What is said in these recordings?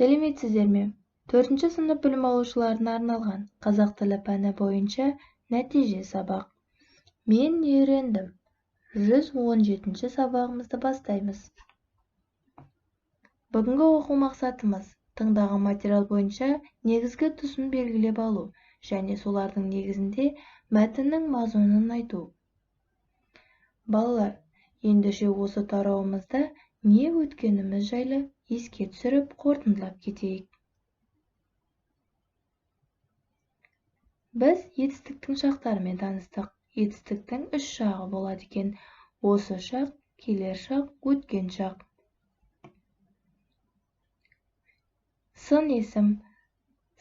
Сәлеметсіздер ме? 4-ші сынып білім алушыларына арналған қазақ тілі пәні бойынша нәтиже сабақ. Мен үйрендім. 117-ші сабағымызды бастаймыз. Бүгінгі оқу мақсатымыз тыңдаған материал бойынша негізгі тұсын белгілеп алу және солардың негізінде мәтіннің мазмұнын айту. Балалар, ендеше осы тарауымызда не өткеніміз жайлы еске түсіріп қорытындылап кетейік. Біз етістіктің шақтарымен таныстық. Етістіктің 3 жағы болады екен. Осы шақ, келер шақ, өткен шақ. Сын есім.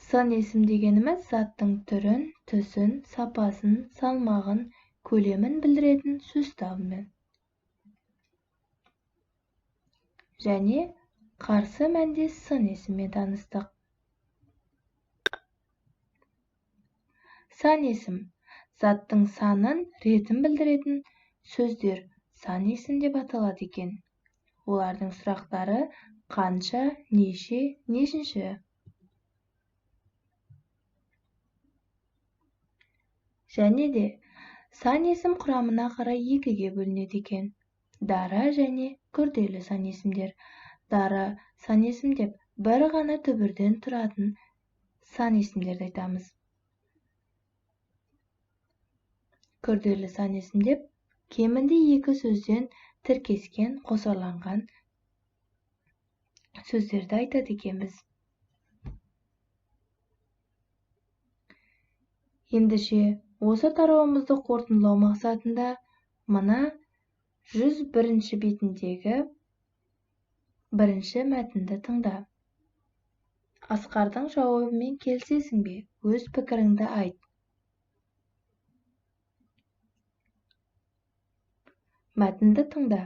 Сын есім дегеніміз заттың түрін, түсін, сапасын, салмағын, көлемін білдіретін сөз табымен. Және қарсы мәнде сын есіммен таныстық. Сан есім. Заттың санын, ретін білдіретін сөздер сан есім деп аталады екен. Олардың сұрақтары қанша, неше, нешінші. Және де сан есім құрамына қарай екіге бөлінеді екен. Дара және күрделі сан есімдер. Дара сан есім деп бір ғана түбірден тұратын сан есімдерді айтамыз. Күрделі сан есім деп кемінде 2 сөзден тіркескен, қосарланған сөздерді айтады екенбіз. Ендеше осы тарауымызды қорытындылау мақсатында мына 101-ші бетіндегі бірінші мәтінді тыңда. Асқардың жауабымен келісесің бе? Өз пікіріңді айт. Мәтінді тыңда.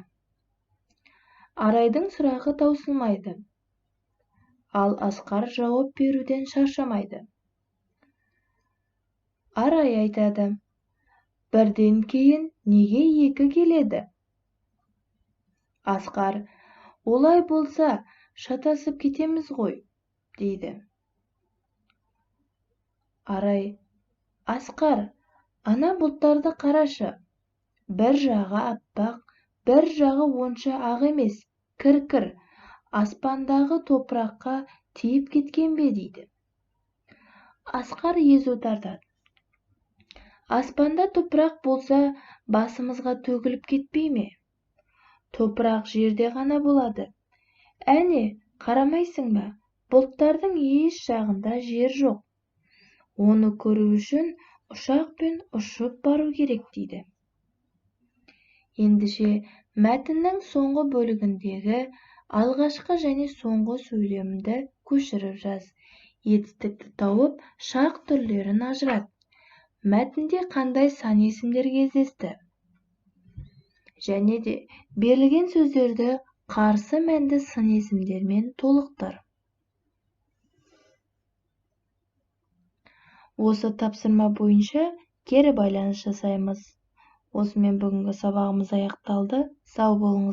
Арайдың сұрағы таусылмайды. Ал Асқар жауап беруден шаршамайды. Арай айтады: бірден кейін неге 2 келеді? Асқар: олай болса, шатасып кетеміз ғой, дейді. Арай: Асқар, ана бұлттарды қарашы. Бір жағы аппақ, бір жағы онша ақ емес, кір-кір, аспандағы топыраққа тиіп кеткен бе, дейді. Асқар езу тартады. Аспанда топырақ болса, басымызға төгіліп кетпей ме? Топырақ жерде ғана болады. Әне, қарамайсың ба? Бұлттардың еш жағында жер жоқ. Оны көру үшін ұшақпен ұшып бару керек, дейді. Ендеше мәтіннің соңғы бөлігіндегі алғашқы және соңғы сөйлемді көшіріп жаз. Етістікті тауып, шақ түрлерін ажырат. Мәтінде қандай сан есімдер кездесті? Және де берілген сөздерді қарсы мәнді сын есімдермен толықтыр. Осы тапсырма бойынша кері байланыс жасаймыз. Осымен бүгінгі сабағымыз аяқталды. Сау болыңыз.